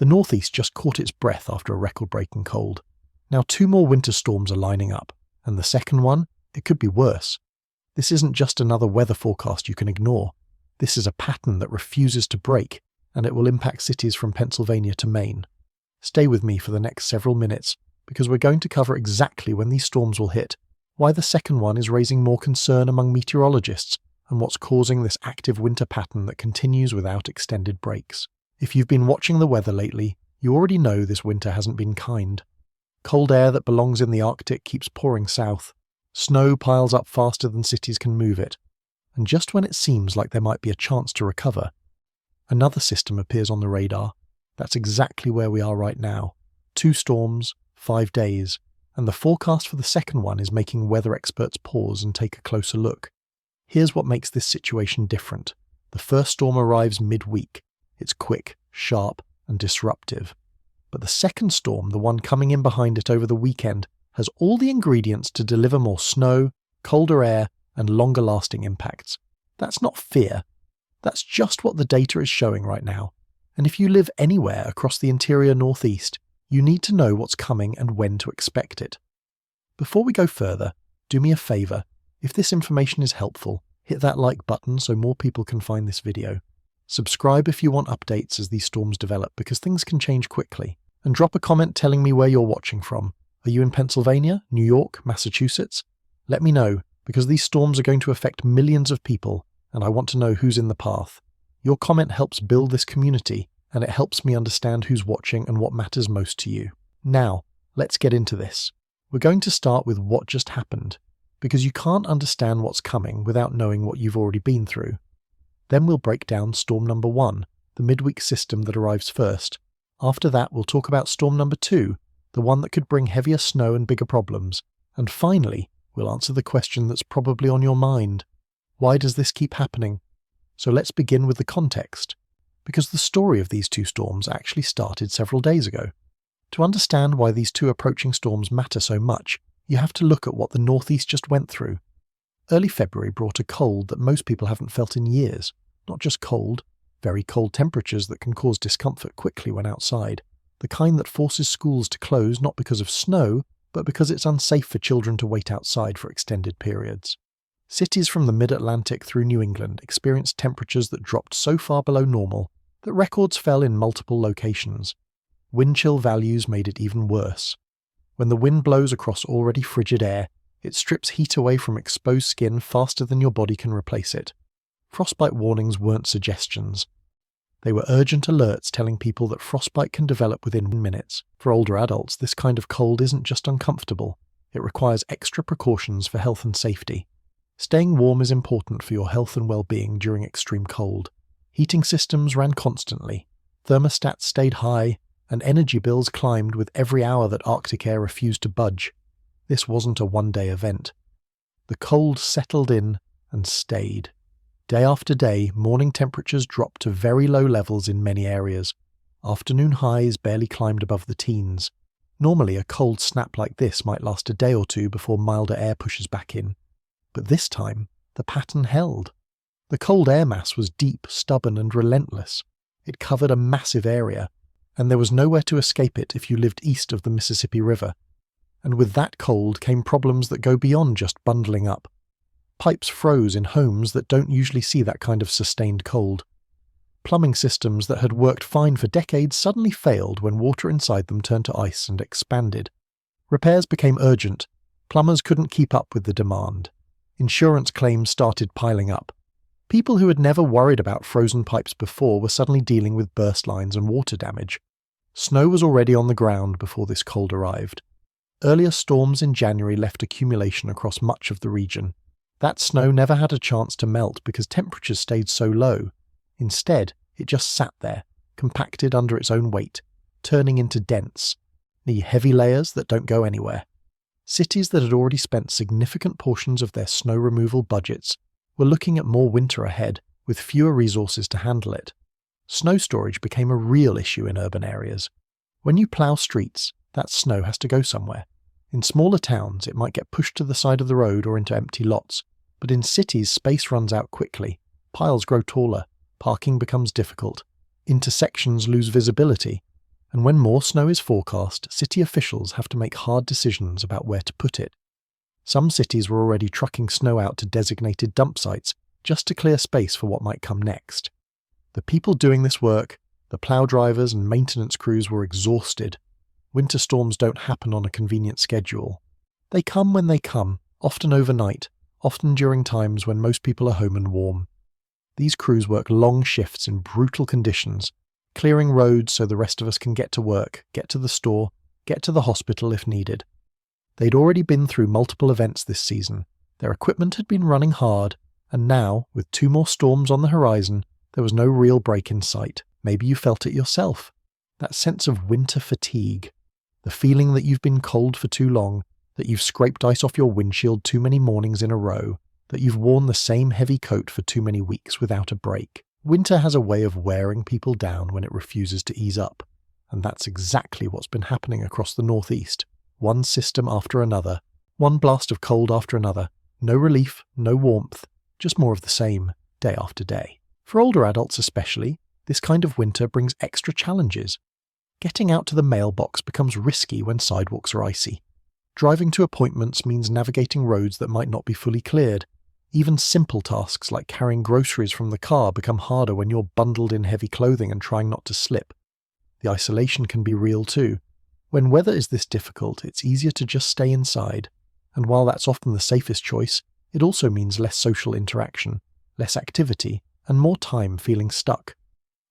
The northeast just caught its breath after a record-breaking cold. Now 2 more winter storms are lining up, and the second one, it could be worse. This isn't just another weather forecast you can ignore. This is a pattern that refuses to break, and it will impact cities from Pennsylvania to Maine. Stay with me for the next several minutes, because we're going to cover exactly when these storms will hit, why the second one is raising more concern among meteorologists, and what's causing this active winter pattern that continues without extended breaks. If you've been watching the weather lately, you already know this winter hasn't been kind. Cold air that belongs in the Arctic keeps pouring south. Snow piles up faster than cities can move it. And just when it seems like there might be a chance to recover, another system appears on the radar. That's exactly where we are right now. 2 storms, 5 days, and the forecast for the second one is making weather experts pause and take a closer look. Here's what makes this situation different. The first storm arrives midweek. It's quick, sharp, and disruptive. But the second storm, the one coming in behind it over the weekend, has all the ingredients to deliver more snow, colder air, and longer-lasting impacts. That's not fear. That's just what the data is showing right now. And if you live anywhere across the interior northeast, you need to know what's coming and when to expect it. Before we go further, do me a favour. If this information is helpful, hit that like button so more people can find this video. Subscribe if you want updates as these storms develop, because things can change quickly. And drop a comment telling me where you're watching from. Are you in Pennsylvania, New York, Massachusetts? Let me know, because these storms are going to affect millions of people, and I want to know who's in the path. Your comment helps build this community, and it helps me understand who's watching and what matters most to you. Now, let's get into this. We're going to start with what just happened, because you can't understand what's coming without knowing what you've already been through. Then we'll break down storm number 1, the midweek system that arrives first. After that, we'll talk about storm number 2, the one that could bring heavier snow and bigger problems. And finally, we'll answer the question that's probably on your mind. Why does this keep happening? So let's begin with the context, because the story of these 2 storms actually started several days ago. To understand why these 2 approaching storms matter so much, you have to look at what the northeast just went through. Early February brought a cold that most people haven't felt in years. Not just cold, very cold temperatures that can cause discomfort quickly when outside. The kind that forces schools to close not because of snow, but because it's unsafe for children to wait outside for extended periods. Cities from the mid-Atlantic through New England experienced temperatures that dropped so far below normal that records fell in multiple locations. Wind chill values made it even worse. When the wind blows across already frigid air, it strips heat away from exposed skin faster than your body can replace it. Frostbite warnings weren't suggestions. They were urgent alerts telling people that frostbite can develop within minutes. For older adults, this kind of cold isn't just uncomfortable. It requires extra precautions for health and safety. Staying warm is important for your health and well-being during extreme cold. Heating systems ran constantly. Thermostats stayed high, and energy bills climbed with every hour that Arctic air refused to budge. This wasn't a one-day event. The cold settled in and stayed. Day after day, morning temperatures dropped to very low levels in many areas. Afternoon highs barely climbed above the teens. Normally, a cold snap like this might last a day or 2 before milder air pushes back in. But this time, the pattern held. The cold air mass was deep, stubborn, and relentless. It covered a massive area, and there was nowhere to escape it if you lived east of the Mississippi River. And with that cold came problems that go beyond just bundling up. Pipes froze in homes that don't usually see that kind of sustained cold. Plumbing systems that had worked fine for decades suddenly failed when water inside them turned to ice and expanded. Repairs became urgent. Plumbers couldn't keep up with the demand. Insurance claims started piling up. People who had never worried about frozen pipes before were suddenly dealing with burst lines and water damage. Snow was already on the ground before this cold arrived. Earlier storms in January left accumulation across much of the region. That snow never had a chance to melt because temperatures stayed so low. Instead, it just sat there, compacted under its own weight, turning into dense, heavy layers that don't go anywhere. Cities that had already spent significant portions of their snow removal budgets were looking at more winter ahead, with fewer resources to handle it. Snow storage became a real issue in urban areas. When you plough streets, that snow has to go somewhere. In smaller towns, it might get pushed to the side of the road or into empty lots, but in cities, space runs out quickly, piles grow taller, parking becomes difficult, intersections lose visibility, And when more snow is forecast, city officials have to make hard decisions about where to put it. Some cities were already trucking snow out to designated dump sites just to clear space for what might come next. The people doing this work, the plough drivers and maintenance crews, were exhausted. Winter storms don't happen on a convenient schedule. They come when they come, often overnight, often during times when most people are home and warm. These crews work long shifts in brutal conditions, clearing roads so the rest of us can get to work, get to the store, get to the hospital if needed. They'd already been through multiple events this season, their equipment had been running hard, and now, with 2 more storms on the horizon, there was no real break in sight. Maybe you felt it yourself. That sense of winter fatigue. The feeling that you've been cold for too long, that you've scraped ice off your windshield too many mornings in a row, that you've worn the same heavy coat for too many weeks without a break. Winter has a way of wearing people down when it refuses to ease up, and that's exactly what's been happening across the northeast. One system after another, one blast of cold after another, no relief, no warmth, just more of the same, day after day. For older adults especially, this kind of winter brings extra challenges. Getting out to the mailbox becomes risky when sidewalks are icy. Driving to appointments means navigating roads that might not be fully cleared. Even simple tasks like carrying groceries from the car become harder when you're bundled in heavy clothing and trying not to slip. The isolation can be real too. When weather is this difficult, it's easier to just stay inside, and while that's often the safest choice, it also means less social interaction, less activity, and more time feeling stuck.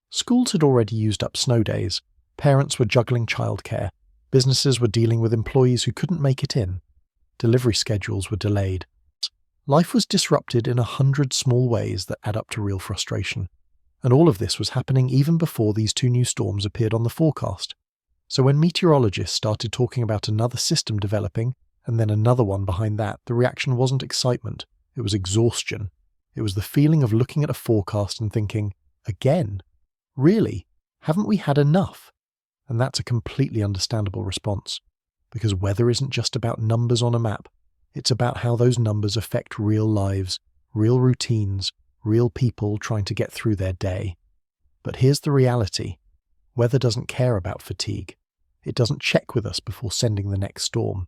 Schools had already used up snow days, parents were juggling childcare, businesses were dealing with employees who couldn't make it in, delivery schedules were delayed. Life was disrupted in 100 small ways that add up to real frustration, and all of this was happening even before these 2 new storms appeared on the forecast. So when meteorologists started talking about another system developing, and then another one behind that, the reaction wasn't excitement, it was exhaustion. It was the feeling of looking at a forecast and thinking, again? Really? Haven't we had enough? And that's a completely understandable response, because weather isn't just about numbers on a map, it's about how those numbers affect real lives, real routines, real people trying to get through their day. But here's the reality. Weather doesn't care about fatigue. It doesn't check with us before sending the next storm.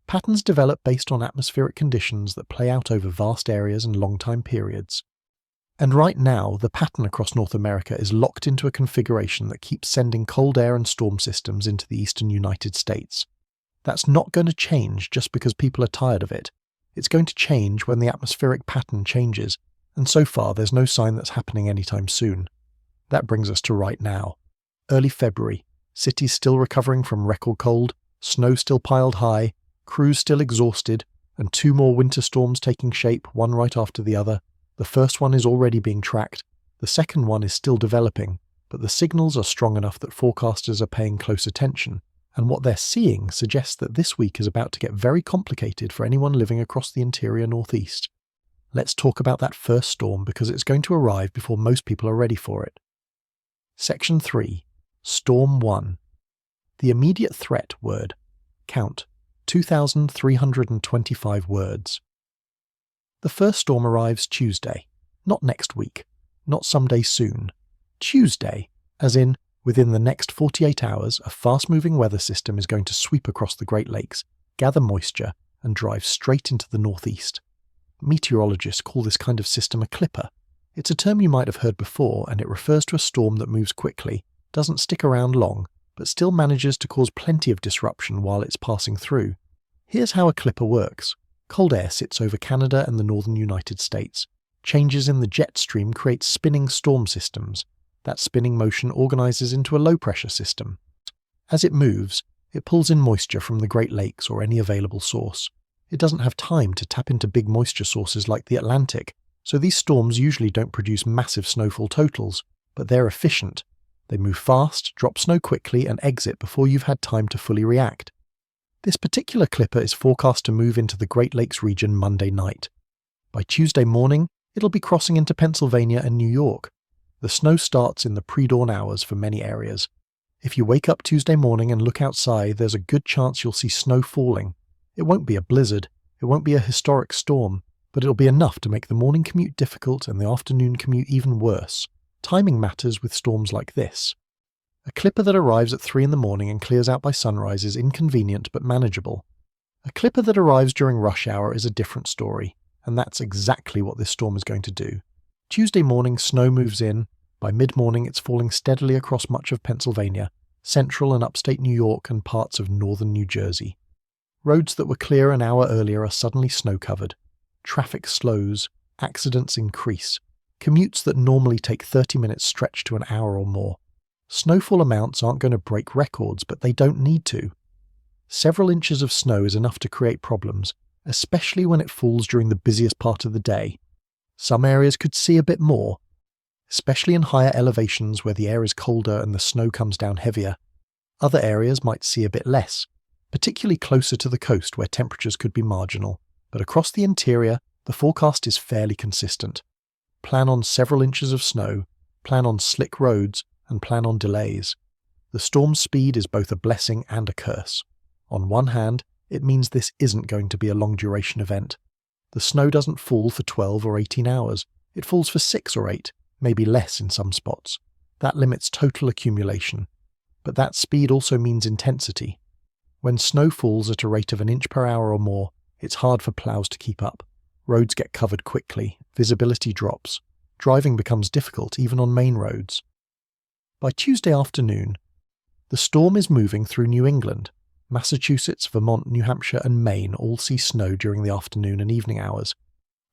Patterns develop based on atmospheric conditions that play out over vast areas and long time periods. And right now, the pattern across North America is locked into a configuration that keeps sending cold air and storm systems into the eastern United States. That's not going to change just because people are tired of it. It's going to change when the atmospheric pattern changes, and so far there's no sign that's happening anytime soon. That brings us to right now. Early February, cities still recovering from record cold, snow still piled high, crews still exhausted, and 2 more winter storms taking shape, one right after the other. The first one is already being tracked, the second one is still developing, but the signals are strong enough that forecasters are paying close attention, and what they're seeing suggests that this week is about to get very complicated for anyone living across the interior northeast. Let's talk about that first storm because it's going to arrive before most people are ready for it. Section 3. Storm 1. The immediate threat word. Count. 2,325 words. The first storm arrives Tuesday, not next week, not someday soon. Tuesday, as in, within the next 48 hours, a fast-moving weather system is going to sweep across the Great Lakes, gather moisture, and drive straight into the northeast. Meteorologists call this kind of system a clipper. It's a term you might have heard before, and it refers to a storm that moves quickly, doesn't stick around long, but still manages to cause plenty of disruption while it's passing through. Here's how a clipper works. Cold air sits over Canada and the northern United States. Changes in the jet stream create spinning storm systems. That spinning motion organizes into a low-pressure system. As it moves, it pulls in moisture from the Great Lakes or any available source. It doesn't have time to tap into big moisture sources like the Atlantic, so these storms usually don't produce massive snowfall totals, but they're efficient. They move fast, drop snow quickly, and exit before you've had time to fully react. This particular clipper is forecast to move into the Great Lakes region Monday night. By Tuesday morning, it'll be crossing into Pennsylvania and New York. The snow starts in the pre-dawn hours for many areas. If you wake up Tuesday morning and look outside, there's a good chance you'll see snow falling. It won't be a blizzard, it won't be a historic storm, but it'll be enough to make the morning commute difficult and the afternoon commute even worse. Timing matters with storms like this. A clipper that arrives at 3 in the morning and clears out by sunrise is inconvenient but manageable. A clipper that arrives during rush hour is a different story, and that's exactly what this storm is going to do. Tuesday morning, snow moves in. By mid-morning, it's falling steadily across much of Pennsylvania, central and upstate New York, and parts of northern New Jersey. Roads that were clear an hour earlier are suddenly snow-covered. Traffic slows, accidents increase. Commutes that normally take 30 minutes stretch to an hour or more. Snowfall amounts aren't going to break records, but they don't need to. Several inches of snow is enough to create problems, especially when it falls during the busiest part of the day. Some areas could see a bit more, especially in higher elevations where the air is colder and the snow comes down heavier. Other areas might see a bit less, particularly closer to the coast where temperatures could be marginal. But across the interior, the forecast is fairly consistent. Plan on several inches of snow, plan on slick roads, and plan on delays. The storm's speed is both a blessing and a curse. On one hand, it means this isn't going to be a long-duration event. The snow doesn't fall for 12 or 18 hours. It falls for 6 or 8, maybe less in some spots. That limits total accumulation. But that speed also means intensity. When snow falls at a rate of an inch per hour or more, it's hard for plows to keep up. Roads get covered quickly, visibility drops. Driving becomes difficult even on main roads. By Tuesday afternoon, the storm is moving through New England. Massachusetts, Vermont, New Hampshire, and Maine all see snow during the afternoon and evening hours.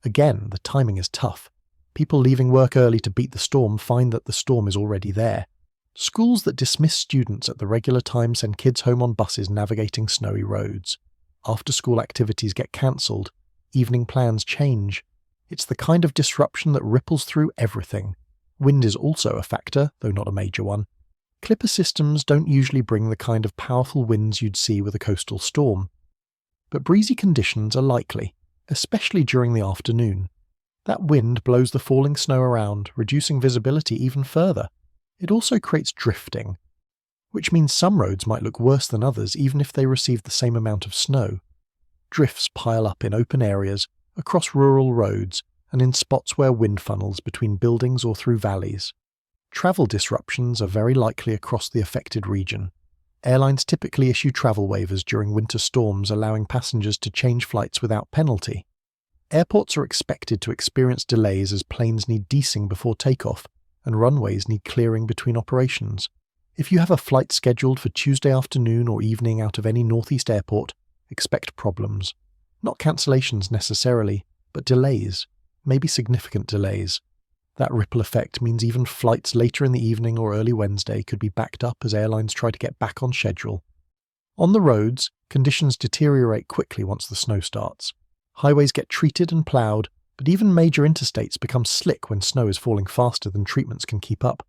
Again, the timing is tough. People leaving work early to beat the storm find that the storm is already there. Schools that dismiss students at the regular time send kids home on buses navigating snowy roads. After-school activities get cancelled. Evening plans change. It's the kind of disruption that ripples through everything. Wind is also a factor, though not a major one. Clipper systems don't usually bring the kind of powerful winds you'd see with a coastal storm. But breezy conditions are likely, especially during the afternoon. That wind blows the falling snow around, reducing visibility even further. It also creates drifting, which means some roads might look worse than others even if they receive the same amount of snow. Drifts pile up in open areas, across rural roads, and in spots where wind funnels between buildings or through valleys. Travel disruptions are very likely across the affected region. Airlines typically issue travel waivers during winter storms, allowing passengers to change flights without penalty. Airports are expected to experience delays as planes need de-icing before takeoff, and runways need clearing between operations. If you have a flight scheduled for Tuesday afternoon or evening out of any northeast airport, expect problems. Not cancellations necessarily, but delays, maybe significant delays. That ripple effect means even flights later in the evening or early Wednesday could be backed up as airlines try to get back on schedule. On the roads, conditions deteriorate quickly once the snow starts. Highways get treated and ploughed, but even major interstates become slick when snow is falling faster than treatments can keep up.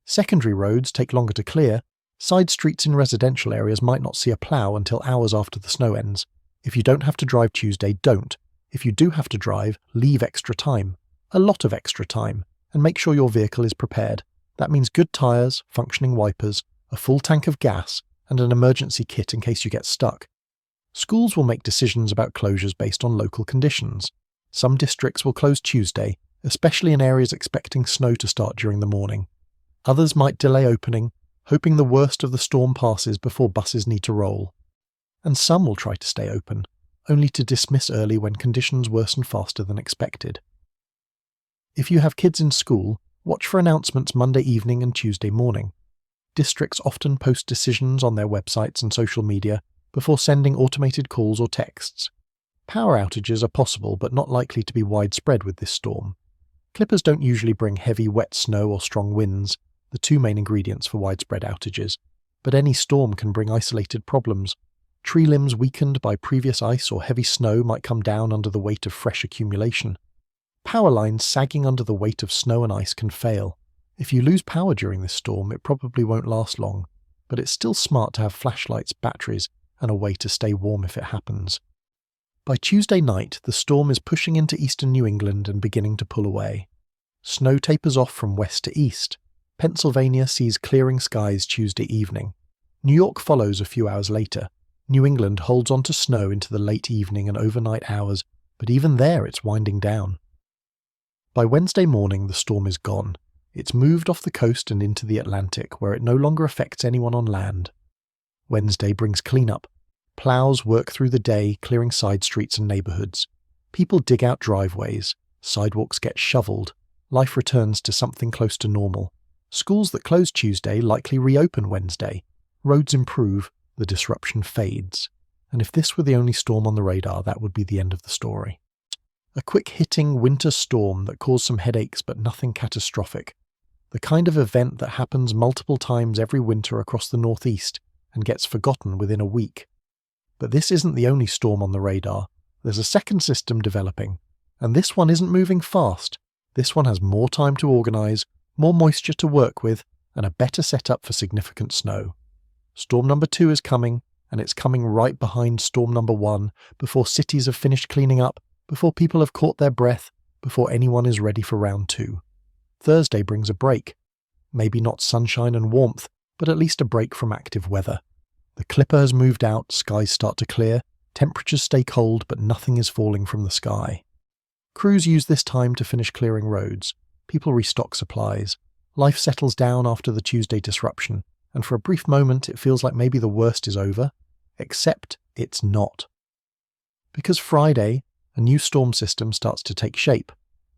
Secondary roads take longer to clear. Side streets in residential areas might not see a plough until hours after the snow ends. If you don't have to drive Tuesday, don't. If you do have to drive, leave extra time. A lot of extra time, and make sure your vehicle is prepared. That means good tyres, functioning wipers, a full tank of gas, and an emergency kit in case you get stuck. Schools will make decisions about closures based on local conditions. Some districts will close Tuesday, especially in areas expecting snow to start during the morning. Others might delay opening, hoping the worst of the storm passes before buses need to roll. And some will try to stay open, only to dismiss early when conditions worsen faster than expected. If you have kids in school, watch for announcements Monday evening and Tuesday morning. Districts often post decisions on their websites and social media before sending automated calls or texts. Power outages are possible but not likely to be widespread with this storm. Clippers don't usually bring heavy, wet snow or strong winds, the two main ingredients for widespread outages, but any storm can bring isolated problems. Tree limbs weakened by previous ice or heavy snow might come down under the weight of fresh accumulation. Power lines sagging under the weight of snow and ice can fail. If you lose power during this storm, it probably won't last long, but it's still smart to have flashlights, batteries, and a way to stay warm if it happens. By Tuesday night, the storm is pushing into eastern New England and beginning to pull away. Snow tapers off from west to east. Pennsylvania sees clearing skies Tuesday evening. New York follows a few hours later. New England holds on to snow into the late evening and overnight hours, but even there it's winding down. By Wednesday morning, the storm is gone. It's moved off the coast and into the Atlantic, where it no longer affects anyone on land. Wednesday brings cleanup. Plows work through the day, clearing side streets and neighbourhoods. People dig out driveways. Sidewalks get shoveled. Life returns to something close to normal. Schools that closed Tuesday likely reopen Wednesday. Roads improve. The disruption fades. And if this were the only storm on the radar, that would be the end of the story. A quick-hitting winter storm that caused some headaches but nothing catastrophic. The kind of event that happens multiple times every winter across the northeast and gets forgotten within a week. But this isn't the only storm on the radar. There's a second system developing. And this one isn't moving fast. This one has more time to organise, more moisture to work with, and a better setup for significant snow. Storm number 2 is coming, and it's coming right behind storm number 1, before cities have finished cleaning up, before people have caught their breath, before anyone is ready for round 2. Thursday brings a break. Maybe not sunshine and warmth, but at least a break from active weather. The clipper has moved out, skies start to clear, temperatures stay cold, but nothing is falling from the sky. Crews use this time to finish clearing roads. People restock supplies. Life settles down after the Tuesday disruption, and for a brief moment it feels like maybe the worst is over, except it's not. Because Friday, a new storm system starts to take shape,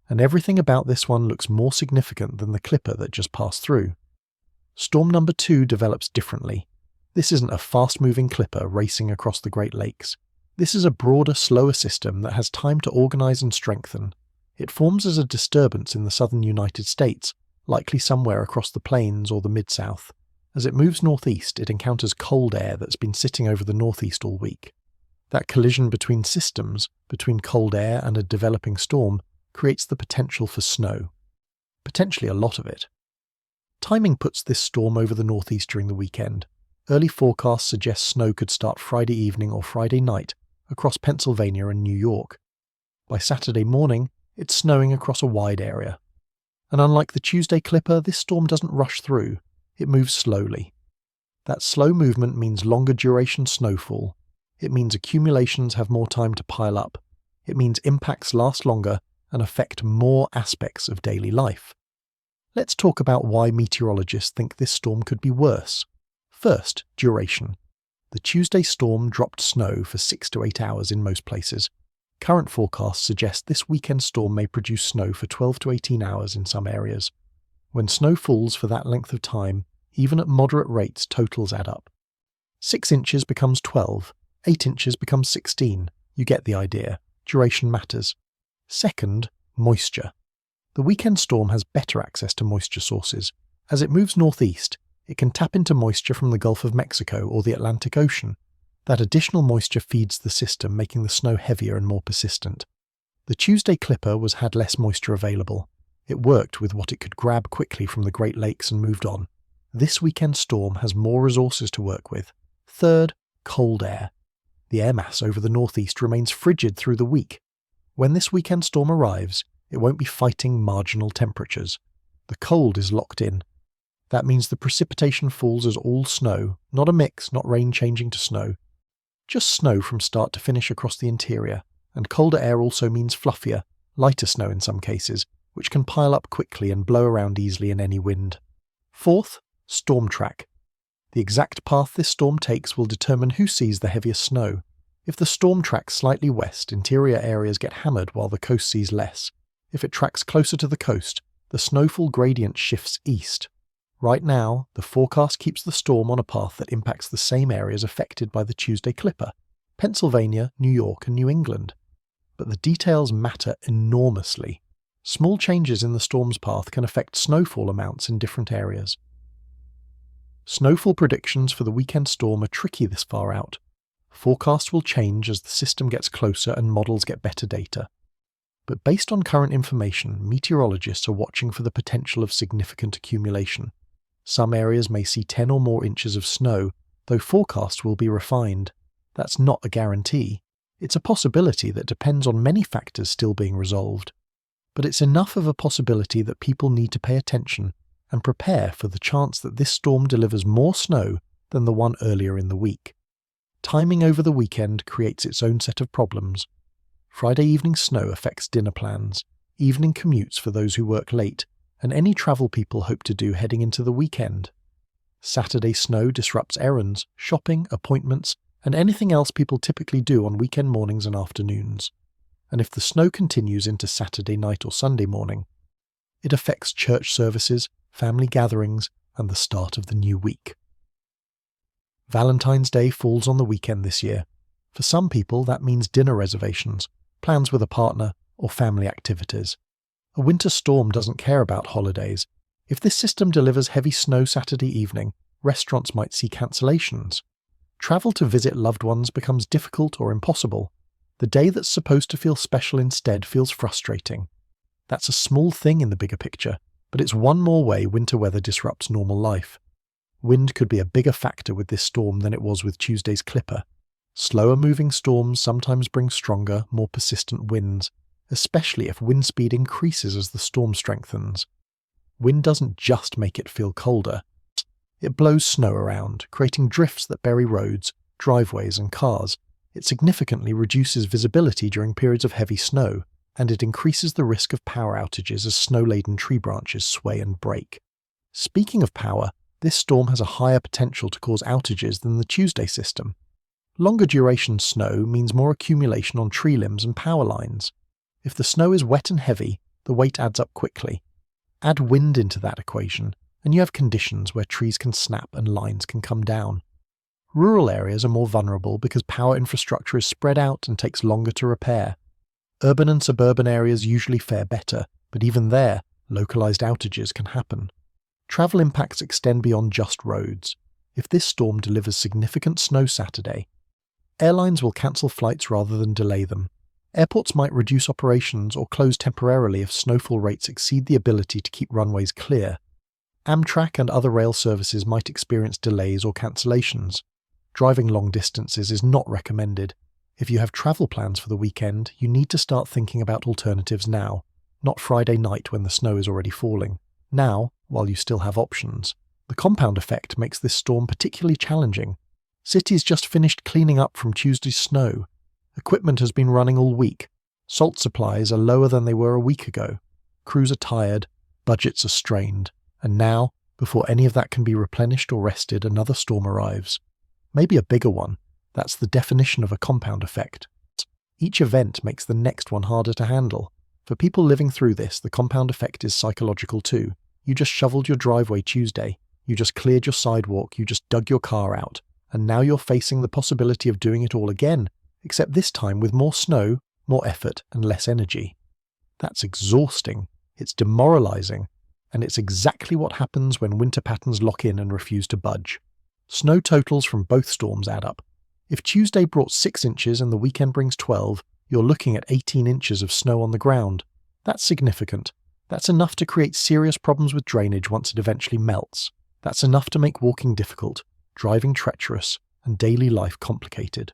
and everything about this one looks more significant than the clipper that just passed through. Storm number 2 develops differently. This isn't a fast-moving clipper racing across the Great Lakes. This is a broader, slower system that has time to organise and strengthen. It forms as a disturbance in the southern United States, likely somewhere across the plains or the Mid-South. As it moves northeast, it encounters cold air that's been sitting over the northeast all week. That collision between systems, between cold air and a developing storm, creates the potential for snow. Potentially a lot of it. Timing puts this storm over the northeast during the weekend. Early forecasts suggest snow could start Friday evening or Friday night across Pennsylvania and New York. By Saturday morning, it's snowing across a wide area. And unlike the Tuesday clipper, this storm doesn't rush through. It moves slowly. That slow movement means longer duration snowfall. It means accumulations have more time to pile up. It means impacts last longer and affect more aspects of daily life. Let's talk about why meteorologists think this storm could be worse. First, duration. The Tuesday storm dropped snow for 6 to 8 hours in most places. Current forecasts suggest this weekend storm may produce snow for 12 to 18 hours in some areas. When snow falls for that length of time, even at moderate rates, totals add up. 6 inches becomes 12, 8 inches becomes 16. You get the idea. Duration matters. Second, moisture. The weekend storm has better access to moisture sources. As it moves northeast, it can tap into moisture from the Gulf of Mexico or the Atlantic Ocean. That additional moisture feeds the system, making the snow heavier and more persistent. The Tuesday clipper had less moisture available. It worked with what it could grab quickly from the Great Lakes and moved on. This weekend storm has more resources to work with. Third, cold air. The air mass over the northeast remains frigid through the week. When this weekend storm arrives, it won't be fighting marginal temperatures. The cold is locked in. That means the precipitation falls as all snow, not a mix, not rain changing to snow. Just snow from start to finish across the interior, and colder air also means fluffier, lighter snow in some cases, which can pile up quickly and blow around easily in any wind. Fourth, storm track. The exact path this storm takes will determine who sees the heaviest snow. If the storm tracks slightly west, interior areas get hammered while the coast sees less. If it tracks closer to the coast, the snowfall gradient shifts east. Right now, the forecast keeps the storm on a path that impacts the same areas affected by the Tuesday clipper: Pennsylvania, New York, and New England. But the details matter enormously. Small changes in the storm's path can affect snowfall amounts in different areas. Snowfall predictions for the weekend storm are tricky this far out. Forecasts will change as the system gets closer and models get better data. But based on current information, meteorologists are watching for the potential of significant accumulation. Some areas may see 10 or more inches of snow, though forecasts will be refined. That's not a guarantee. It's a possibility that depends on many factors still being resolved. But it's enough of a possibility that people need to pay attention and prepare for the chance that this storm delivers more snow than the one earlier in the week. Timing over the weekend creates its own set of problems. Friday evening snow affects dinner plans, evening commutes for those who work late, and any travel people hope to do heading into the weekend. Saturday snow disrupts errands, shopping, appointments, and anything else people typically do on weekend mornings and afternoons. And if the snow continues into Saturday night or Sunday morning, it affects church services, family gatherings, and the start of the new week. Valentine's Day falls on the weekend this year. For some people, that means dinner reservations, plans with a partner, or family activities. A winter storm doesn't care about holidays. If this system delivers heavy snow Saturday evening, restaurants might see cancellations. Travel to visit loved ones becomes difficult or impossible. The day that's supposed to feel special instead feels frustrating. That's a small thing in the bigger picture, but it's one more way winter weather disrupts normal life. Wind could be a bigger factor with this storm than it was with Tuesday's Clipper. Slower moving storms sometimes bring stronger, more persistent winds, especially if wind speed increases as the storm strengthens. Wind doesn't just make it feel colder. It blows snow around, creating drifts that bury roads, driveways, and cars. It significantly reduces visibility during periods of heavy snow, and it increases the risk of power outages as snow-laden tree branches sway and break. Speaking of power, this storm has a higher potential to cause outages than the Tuesday system. Longer duration snow means more accumulation on tree limbs and power lines. If the snow is wet and heavy, the weight adds up quickly. Add wind into that equation, and you have conditions where trees can snap and lines can come down. Rural areas are more vulnerable because power infrastructure is spread out and takes longer to repair. Urban and suburban areas usually fare better, but even there, localized outages can happen. Travel impacts extend beyond just roads. If this storm delivers significant snow Saturday, airlines will cancel flights rather than delay them. Airports might reduce operations or close temporarily if snowfall rates exceed the ability to keep runways clear. Amtrak and other rail services might experience delays or cancellations. Driving long distances is not recommended. If you have travel plans for the weekend, you need to start thinking about alternatives now, not Friday night when the snow is already falling. Now, while you still have options. The compound effect makes this storm particularly challenging. Cities just finished cleaning up from Tuesday's snow. Equipment has been running all week. Salt supplies are lower than they were a week ago. Crews are tired, budgets are strained, and now, before any of that can be replenished or rested, another storm arrives. Maybe a bigger one. That's the definition of a compound effect. Each event makes the next one harder to handle. For people living through this, the compound effect is psychological too. You just shoveled your driveway Tuesday. You just cleared your sidewalk. You just dug your car out. And now you're facing the possibility of doing it all again, except this time with more snow, more effort, and less energy. That's exhausting. It's demoralizing. And it's exactly what happens when winter patterns lock in and refuse to budge. Snow totals from both storms add up. If Tuesday brought 6 inches and the weekend brings 12, you're looking at 18 inches of snow on the ground. That's significant. That's enough to create serious problems with drainage once it eventually melts. That's enough to make walking difficult, driving treacherous, and daily life complicated.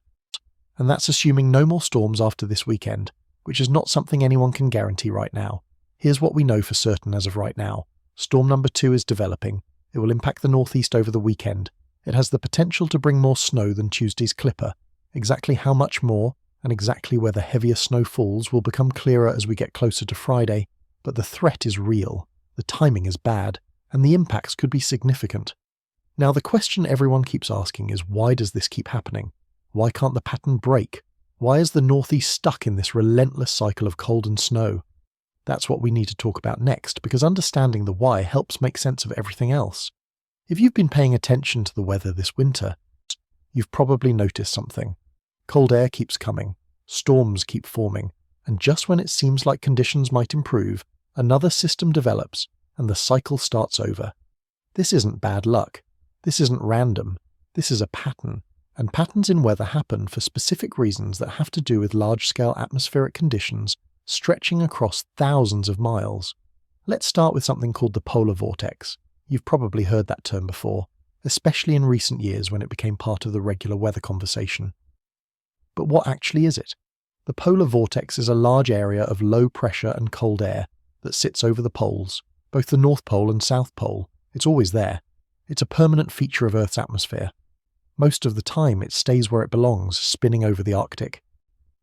And that's assuming no more storms after this weekend, which is not something anyone can guarantee right now. Here's what we know for certain as of right now. Storm number 2 is developing. It will impact the northeast over the weekend. It has the potential to bring more snow than Tuesday's Clipper. Exactly how much more, and exactly where the heavier snow falls, will become clearer as we get closer to Friday. But the threat is real, the timing is bad, and the impacts could be significant. Now the question everyone keeps asking is, why does this keep happening? Why can't the pattern break? Why is the northeast stuck in this relentless cycle of cold and snow? That's what we need to talk about next, because understanding the why helps make sense of everything else. If you've been paying attention to the weather this winter, you've probably noticed something. Cold air keeps coming, storms keep forming, and just when it seems like conditions might improve, another system develops, and the cycle starts over. This isn't bad luck. This isn't random. This is a pattern, and patterns in weather happen for specific reasons that have to do with large-scale atmospheric conditions stretching across thousands of miles. Let's start with something called the polar vortex. You've probably heard that term before, especially in recent years when it became part of the regular weather conversation. But what actually is it? The polar vortex is a large area of low pressure and cold air that sits over the poles, both the North Pole and South Pole. It's always there. It's a permanent feature of Earth's atmosphere. Most of the time it stays where it belongs, spinning over the Arctic,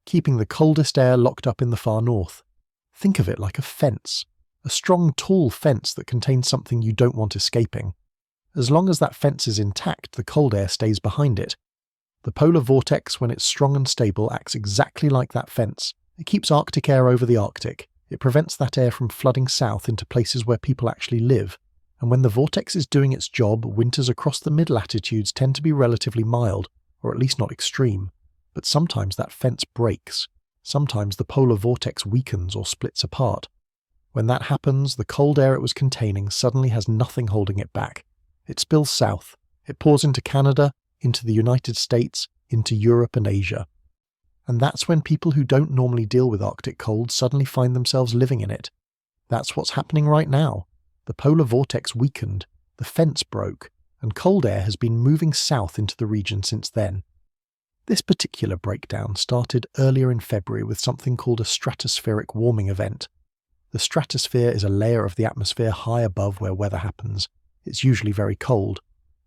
keeping the coldest air locked up in the far north. Think of it like a fence a strong, tall fence that contains something you don't want escaping. As long as that fence is intact, the cold air stays behind it. The polar vortex, when it's strong and stable, acts exactly like that fence. It keeps Arctic air over the Arctic. It prevents that air from flooding south into places where people actually live. And when the vortex is doing its job, winters across the mid-latitudes tend to be relatively mild, or at least not extreme. But sometimes that fence breaks. Sometimes the polar vortex weakens or splits apart. When that happens, the cold air it was containing suddenly has nothing holding it back. It spills south. It pours into Canada, into the United States, into Europe and Asia. And that's when people who don't normally deal with Arctic cold suddenly find themselves living in it. That's what's happening right now. The polar vortex weakened, the fence broke, and cold air has been moving south into the region since then. This particular breakdown started earlier in February with something called a stratospheric warming event. The stratosphere is a layer of the atmosphere high above where weather happens. It's usually very cold,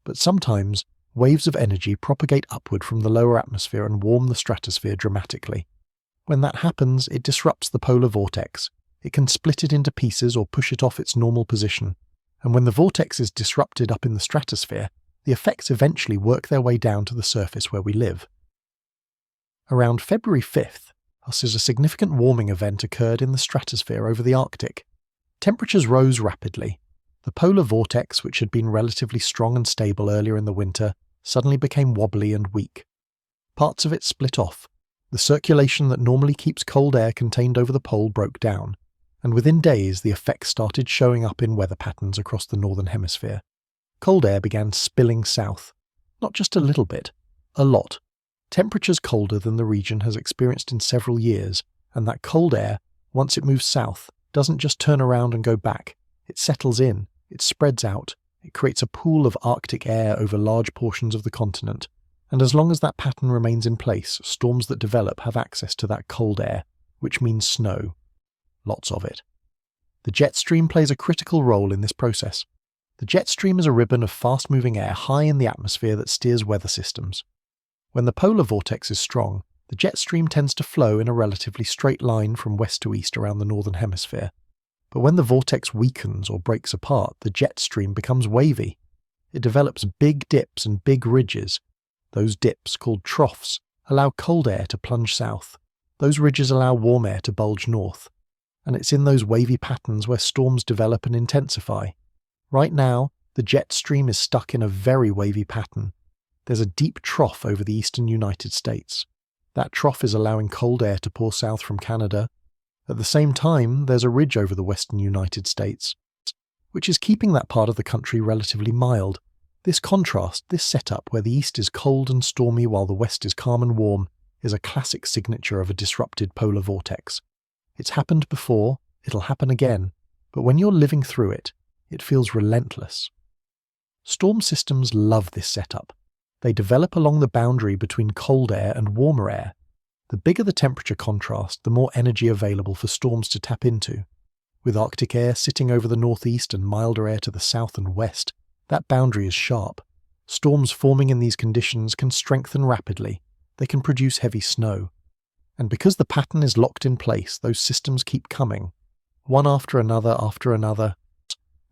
but sometimes waves of energy propagate upward from the lower atmosphere and warm the stratosphere dramatically. When that happens, it disrupts the polar vortex. It can split it into pieces or push it off its normal position. And when the vortex is disrupted up in the stratosphere, the effects eventually work their way down to the surface where we live. Around February 5th, a significant warming event occurred in the stratosphere over the Arctic. Temperatures rose rapidly. The polar vortex, which had been relatively strong and stable earlier in the winter, suddenly became wobbly and weak. Parts of it split off. The circulation that normally keeps cold air contained over the pole broke down, and within days the effects started showing up in weather patterns across the northern hemisphere. Cold air began spilling south. Not just a little bit, a lot. Temperatures colder than the region has experienced in several years, and that cold air, once it moves south, doesn't just turn around and go back. It settles in, it spreads out, it creates a pool of Arctic air over large portions of the continent, and as long as that pattern remains in place, storms that develop have access to that cold air, which means snow. Lots of it. The jet stream plays a critical role in this process. The jet stream is a ribbon of fast-moving air high in the atmosphere that steers weather systems. When the polar vortex is strong, the jet stream tends to flow in a relatively straight line from west to east around the northern hemisphere. But when the vortex weakens or breaks apart, the jet stream becomes wavy. It develops big dips and big ridges. Those dips, called troughs, allow cold air to plunge south. Those ridges allow warm air to bulge north. And it's in those wavy patterns where storms develop and intensify. Right now, the jet stream is stuck in a very wavy pattern. There's a deep trough over the eastern United States. That trough is allowing cold air to pour south from Canada. At the same time, there's a ridge over the western United States, which is keeping that part of the country relatively mild. This contrast, this setup where the east is cold and stormy while the west is calm and warm, is a classic signature of a disrupted polar vortex. It's happened before, it'll happen again, but when you're living through it, it feels relentless. Storm systems love this setup. They develop along the boundary between cold air and warmer air. The bigger the temperature contrast, the more energy available for storms to tap into. With Arctic air sitting over the northeast and milder air to the south and west, that boundary is sharp. Storms forming in these conditions can strengthen rapidly. They can produce heavy snow. And because the pattern is locked in place, those systems keep coming, one after another after another.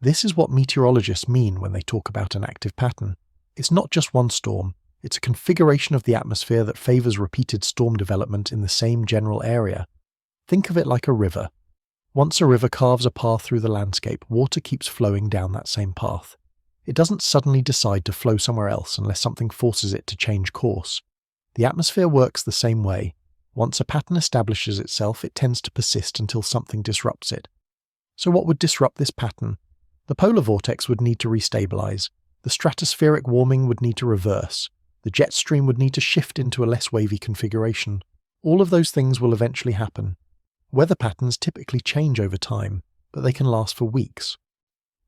This is what meteorologists mean when they talk about an active pattern. It's not just one storm, it's a configuration of the atmosphere that favours repeated storm development in the same general area. Think of it like a river. Once a river carves a path through the landscape, water keeps flowing down that same path. It doesn't suddenly decide to flow somewhere else unless something forces it to change course. The atmosphere works the same way. Once a pattern establishes itself, it tends to persist until something disrupts it. So what would disrupt this pattern? The polar vortex would need to restabilize. The stratospheric warming would need to reverse. The jet stream would need to shift into a less wavy configuration. All of those things will eventually happen. Weather patterns typically change over time, but they can last for weeks.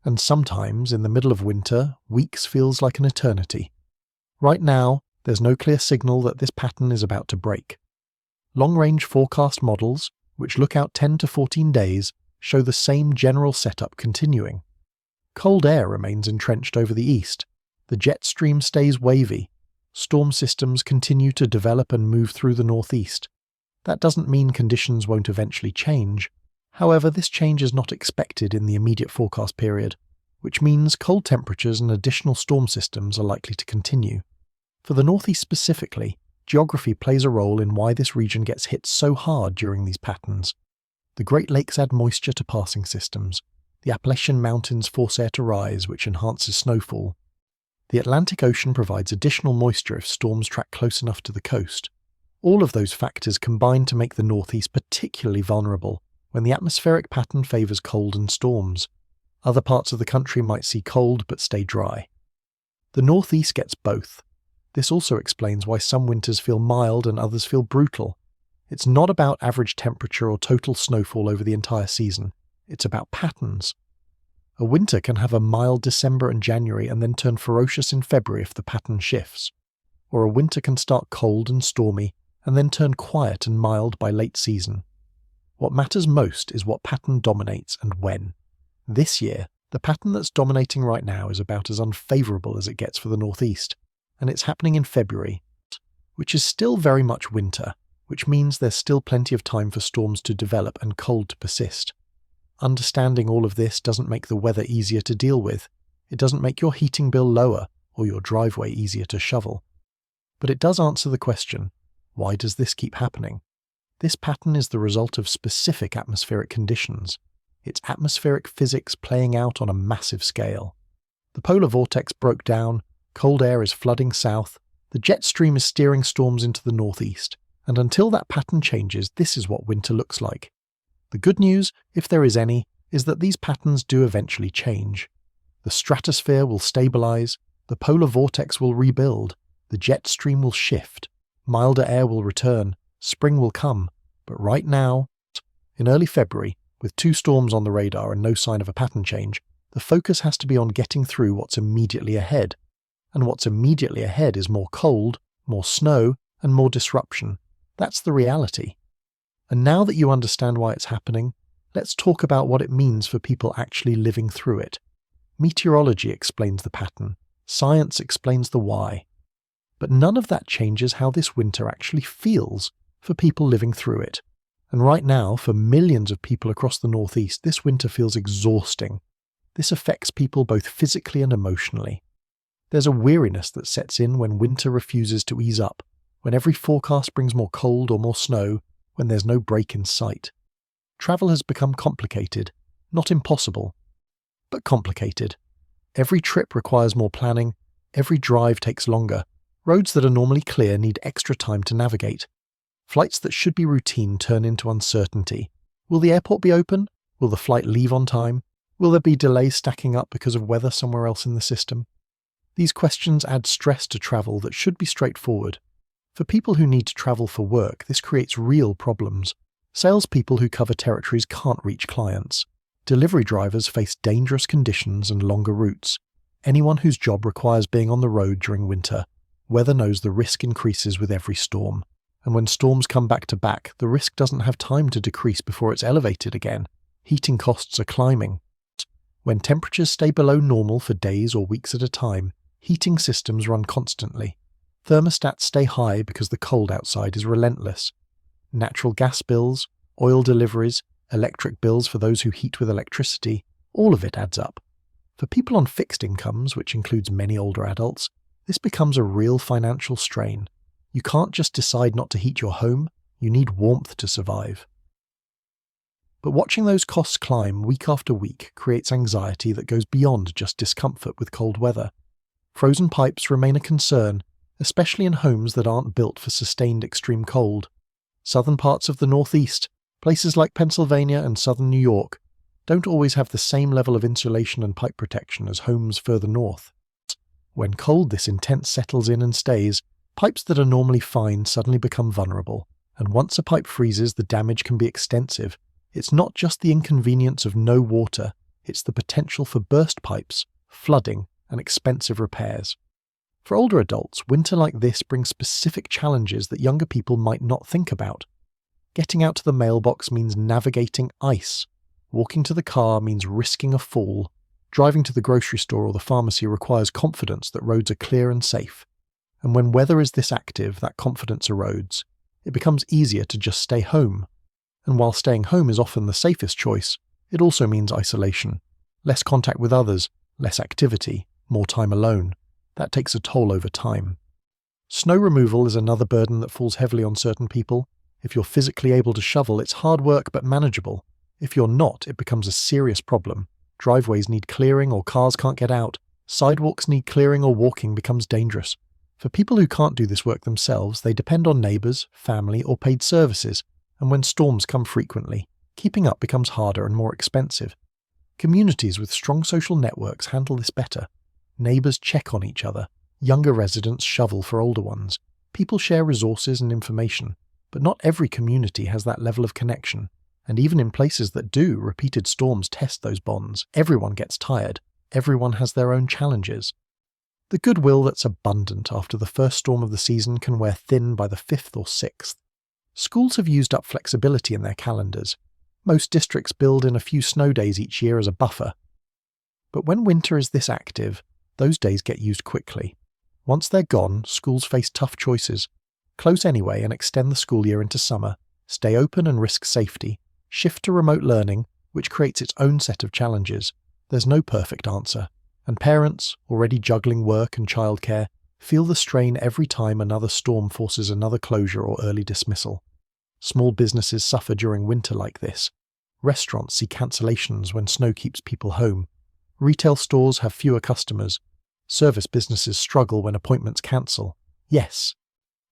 And sometimes, in the middle of winter, weeks feels like an eternity. Right now, there's no clear signal that this pattern is about to break. Long-range forecast models, which look out 10 to 14 days, show the same general setup continuing. Cold air remains entrenched over the east. The jet stream stays wavy. Storm systems continue to develop and move through the northeast. That doesn't mean conditions won't eventually change. However, this change is not expected in the immediate forecast period, which means cold temperatures and additional storm systems are likely to continue. For the Northeast specifically, geography plays a role in why this region gets hit so hard during these patterns. The Great Lakes add moisture to passing systems. The Appalachian Mountains force air to rise, which enhances snowfall. The Atlantic Ocean provides additional moisture if storms track close enough to the coast. All of those factors combine to make the Northeast particularly vulnerable when the atmospheric pattern favours cold and storms. Other parts of the country might see cold but stay dry. The Northeast gets both. This also explains why some winters feel mild and others feel brutal. It's not about average temperature or total snowfall over the entire season. It's about patterns. A winter can have a mild December and January and then turn ferocious in February if the pattern shifts. Or a winter can start cold and stormy and then turn quiet and mild by late season. What matters most is what pattern dominates and when. This year, the pattern that's dominating right now is about as unfavourable as it gets for the Northeast, and it's happening in February, which is still very much winter, which means there's still plenty of time for storms to develop and cold to persist. Understanding all of this doesn't make the weather easier to deal with. It doesn't make your heating bill lower or your driveway easier to shovel. But it does answer the question, why does this keep happening? This pattern is the result of specific atmospheric conditions. It's atmospheric physics playing out on a massive scale. The polar vortex broke down, cold air is flooding south, the jet stream is steering storms into the northeast, and until that pattern changes, this is what winter looks like. The good news, if there is any, is that these patterns do eventually change. The stratosphere will stabilize, the polar vortex will rebuild, the jet stream will shift, milder air will return, spring will come, but right now, in early February, with 2 storms on the radar and no sign of a pattern change, the focus has to be on getting through what's immediately ahead. And what's immediately ahead is more cold, more snow, and more disruption. That's the reality. And now that you understand why it's happening, let's talk about what it means for people actually living through it. Meteorology explains the pattern. Science explains the why. But none of that changes how this winter actually feels for people living through it. And right now, for millions of people across the Northeast, this winter feels exhausting. This affects people both physically and emotionally. There's a weariness that sets in when winter refuses to ease up, when every forecast brings more cold or more snow, when there's no break in sight. Travel has become complicated, not impossible, but complicated. Every trip requires more planning, every drive takes longer. Roads that are normally clear need extra time to navigate. Flights that should be routine turn into uncertainty. Will the airport be open? Will the flight leave on time? Will there be delays stacking up because of weather somewhere else in the system? These questions add stress to travel that should be straightforward. For people who need to travel for work, this creates real problems. Salespeople who cover territories can't reach clients. Delivery drivers face dangerous conditions and longer routes. Anyone whose job requires being on the road during winter, weather knows the risk increases with every storm. And when storms come back to back, the risk doesn't have time to decrease before it's elevated again. Heating costs are climbing. When temperatures stay below normal for days or weeks at a time, heating systems run constantly. Thermostats stay high because the cold outside is relentless. Natural gas bills, oil deliveries, electric bills for those who heat with electricity, all of it adds up. For people on fixed incomes, which includes many older adults, this becomes a real financial strain. You can't just decide not to heat your home, you need warmth to survive. But watching those costs climb week after week creates anxiety that goes beyond just discomfort with cold weather. Frozen pipes remain a concern, especially in homes that aren't built for sustained extreme cold. Southern parts of the Northeast, places like Pennsylvania and southern New York, don't always have the same level of insulation and pipe protection as homes further north. When cold this intense settles in and stays, pipes that are normally fine suddenly become vulnerable, and once a pipe freezes, the damage can be extensive. It's not just the inconvenience of no water, it's the potential for burst pipes, flooding, and expensive repairs. For older adults, winter like this brings specific challenges that younger people might not think about. Getting out to the mailbox means navigating ice. Walking to the car means risking a fall. Driving to the grocery store or the pharmacy requires confidence that roads are clear and safe. And when weather is this active, that confidence erodes. It becomes easier to just stay home. And while staying home is often the safest choice, it also means isolation. Less contact with others, less activity, more time alone. That takes a toll over time. Snow removal is another burden that falls heavily on certain people. If you're physically able to shovel, it's hard work but manageable. If you're not, it becomes a serious problem. Driveways need clearing or cars can't get out. Sidewalks need clearing or walking becomes dangerous. For people who can't do this work themselves, they depend on neighbours, family or paid services, and when storms come frequently, keeping up becomes harder and more expensive. Communities with strong social networks handle this better. Neighbours check on each other. Younger residents shovel for older ones. People share resources and information, but not every community has that level of connection. And even in places that do, repeated storms test those bonds. Everyone gets tired. Everyone has their own challenges. The goodwill that's abundant after the first storm of the season can wear thin by the 5th or 6th. Schools have used up flexibility in their calendars. Most districts build in a few snow days each year as a buffer. But when winter is this active, those days get used quickly. Once they're gone, schools face tough choices. Close anyway and extend the school year into summer, stay open and risk safety, shift to remote learning, which creates its own set of challenges. There's no perfect answer, and parents, already juggling work and childcare, feel the strain every time another storm forces another closure or early dismissal. Small businesses suffer during winter like this. Restaurants see cancellations when snow keeps people home. Retail stores have fewer customers. Service businesses struggle when appointments cancel. Yes,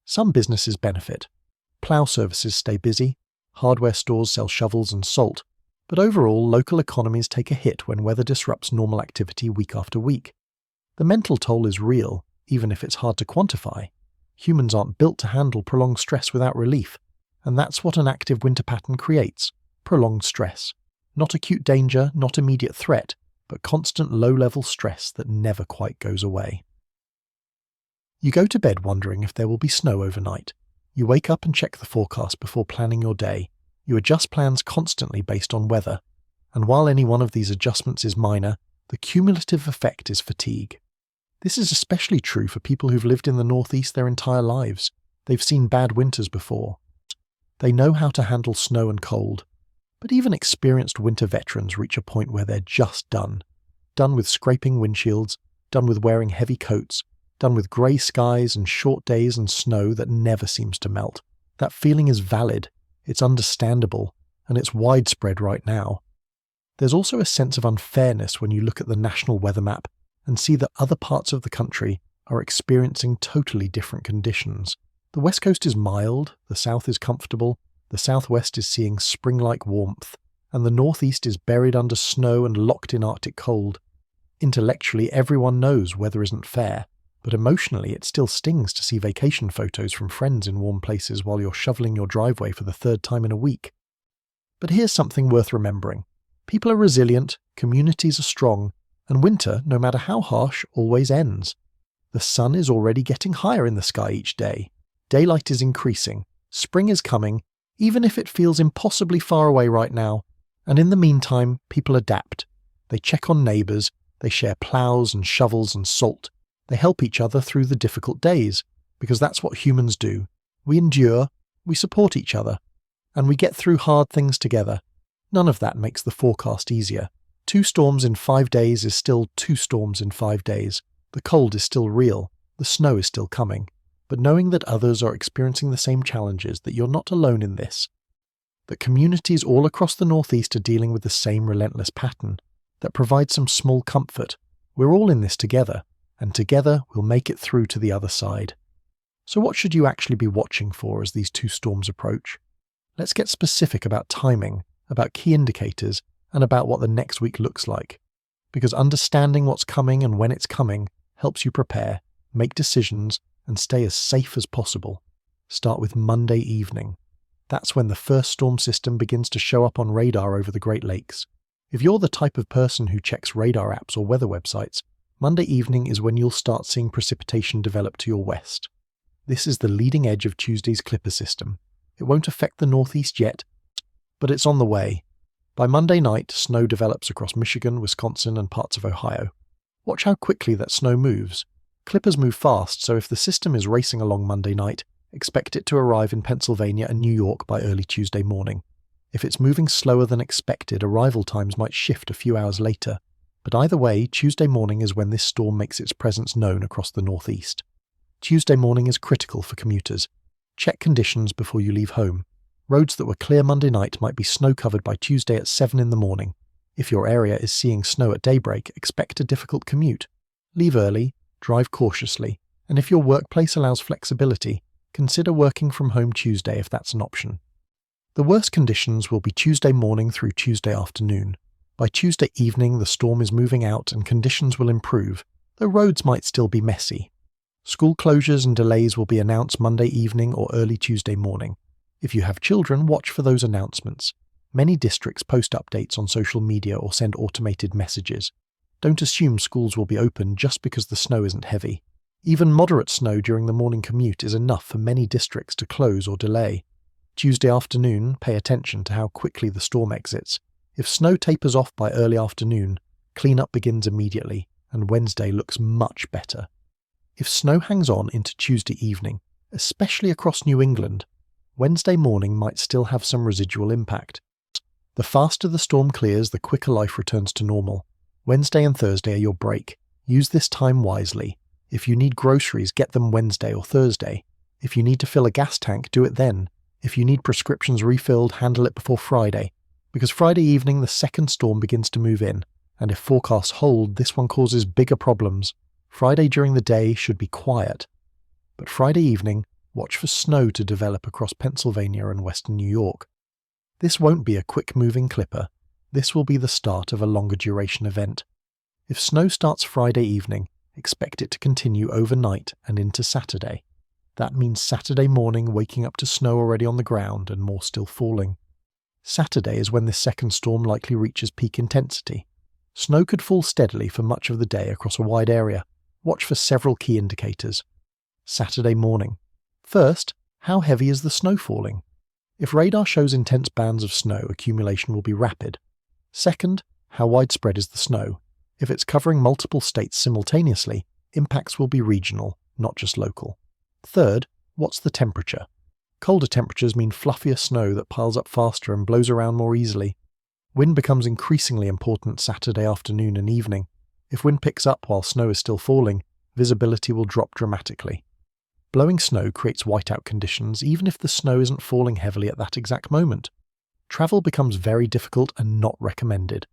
some businesses benefit. Plough services stay busy. Hardware stores sell shovels and salt. But overall, local economies take a hit when weather disrupts normal activity week after week. The mental toll is real, even if it's hard to quantify. Humans aren't built to handle prolonged stress without relief, and that's what an active winter pattern creates: prolonged stress. Not acute danger, not immediate threat, but constant low-level stress that never quite goes away. You go to bed wondering if there will be snow overnight. You wake up and check the forecast before planning your day. You adjust plans constantly based on weather. And while any one of these adjustments is minor, the cumulative effect is fatigue. This is especially true for people who've lived in the Northeast their entire lives. They've seen bad winters before. They know how to handle snow and cold. But even experienced winter veterans reach a point where they're just done. Done with scraping windshields, done with wearing heavy coats, done with grey skies and short days and snow that never seems to melt. That feeling is valid, it's understandable, and it's widespread right now. There's also a sense of unfairness when you look at the national weather map and see that other parts of the country are experiencing totally different conditions. The West Coast is mild, the South is comfortable, the Southwest is seeing spring-like warmth, and the Northeast is buried under snow and locked in Arctic cold. Intellectually, everyone knows weather isn't fair, but emotionally it still stings to see vacation photos from friends in warm places while you're shoveling your driveway for the 3rd time in a week. But here's something worth remembering. People are resilient, communities are strong, and winter, no matter how harsh, always ends. The sun is already getting higher in the sky each day. Daylight is increasing. Spring is coming, even if it feels impossibly far away right now. And in the meantime, people adapt. They check on neighbours, they share ploughs and shovels and salt. They help each other through the difficult days, because that's what humans do. We endure, we support each other, and we get through hard things together. None of that makes the forecast easier. 2 storms in 5 days is still 2 storms in 5 days. The cold is still real, the snow is still coming. But knowing that others are experiencing the same challenges, that you're not alone in this, that communities all across the Northeast are dealing with the same relentless pattern, that provides some small comfort. We're all in this together, and together we'll make it through to the other side. So what should you actually be watching for as these 2 storms approach? Let's get specific about timing, about key indicators, and about what the next week looks like. Because understanding what's coming and when it's coming helps you prepare, make decisions, and stay as safe as possible. Start with Monday evening. That's when the first storm system begins to show up on radar over the Great Lakes. If you're the type of person who checks radar apps or weather websites, Monday evening is when you'll start seeing precipitation develop to your west. This is the leading edge of Tuesday's Clipper system. It won't affect the Northeast yet, but it's on the way. By Monday night, snow develops across Michigan, Wisconsin, and parts of Ohio. Watch how quickly that snow moves. Clippers move fast, so if the system is racing along Monday night, expect it to arrive in Pennsylvania and New York by early Tuesday morning. If it's moving slower than expected, arrival times might shift a few hours later. But either way, Tuesday morning is when this storm makes its presence known across the northeast. Tuesday morning is critical for commuters. Check conditions before you leave home. Roads that were clear Monday night might be snow-covered by Tuesday at 7 in the morning. If your area is seeing snow at daybreak, expect a difficult commute. Leave early, drive cautiously, and if your workplace allows flexibility, consider working from home Tuesday if that's an option. The worst conditions will be Tuesday morning through Tuesday afternoon. By Tuesday evening, the storm is moving out and conditions will improve, though roads might still be messy. School closures and delays will be announced Monday evening or early Tuesday morning. If you have children, watch for those announcements. Many districts post updates on social media or send automated messages. Don't assume schools will be open just because the snow isn't heavy. Even moderate snow during the morning commute is enough for many districts to close or delay. Tuesday afternoon, pay attention to how quickly the storm exits. If snow tapers off by early afternoon, cleanup begins immediately, and Wednesday looks much better. If snow hangs on into Tuesday evening, especially across New England, Wednesday morning might still have some residual impact. The faster the storm clears, the quicker life returns to normal. Wednesday and Thursday are your break. Use this time wisely. If you need groceries, get them Wednesday or Thursday. If you need to fill a gas tank, do it then. If you need prescriptions refilled, handle it before Friday. Because Friday evening the second storm begins to move in, and if forecasts hold, this one causes bigger problems. Friday during the day should be quiet. But Friday evening, watch for snow to develop across Pennsylvania and western New York. This won't be a quick-moving clipper. This will be the start of a longer duration event. If snow starts Friday evening, expect it to continue overnight and into Saturday. That means Saturday morning waking up to snow already on the ground and more still falling. Saturday is when this second storm likely reaches peak intensity. Snow could fall steadily for much of the day across a wide area. Watch for several key indicators. Saturday morning. First, how heavy is the snow falling? If radar shows intense bands of snow, accumulation will be rapid. Second, how widespread is the snow? If it's covering multiple states simultaneously, impacts will be regional, not just local. Third, what's the temperature? Colder temperatures mean fluffier snow that piles up faster and blows around more easily. Wind becomes increasingly important Saturday afternoon and evening. If wind picks up while snow is still falling, visibility will drop dramatically. Blowing snow creates whiteout conditions even if the snow isn't falling heavily at that exact moment. Travel becomes very difficult and not recommended.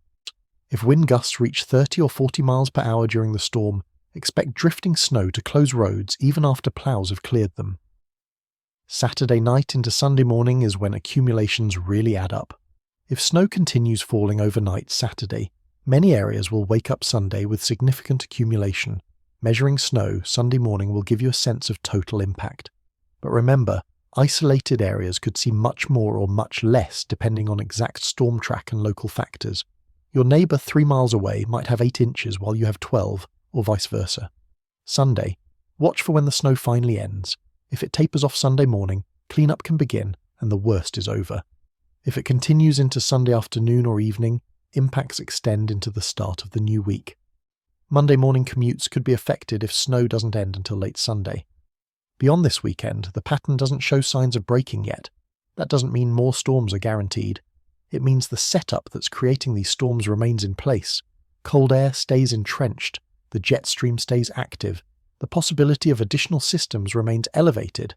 If wind gusts reach 30 or 40 miles per hour during the storm, expect drifting snow to close roads even after plows have cleared them. Saturday night into Sunday morning is when accumulations really add up. If snow continues falling overnight Saturday, many areas will wake up Sunday with significant accumulation. Measuring snow Sunday morning will give you a sense of total impact. But remember, isolated areas could see much more or much less depending on exact storm track and local factors. Your neighbour 3 miles away might have 8 inches while you have 12, or vice versa. Sunday, watch for when the snow finally ends. If it tapers off Sunday morning, cleanup can begin and the worst is over. If it continues into Sunday afternoon or evening, impacts extend into the start of the new week. Monday morning commutes could be affected if snow doesn't end until late Sunday. Beyond this weekend, the pattern doesn't show signs of breaking yet. That doesn't mean more storms are guaranteed. It means the setup that's creating these storms remains in place. Cold air stays entrenched, the jet stream stays active, the possibility of additional systems remains elevated.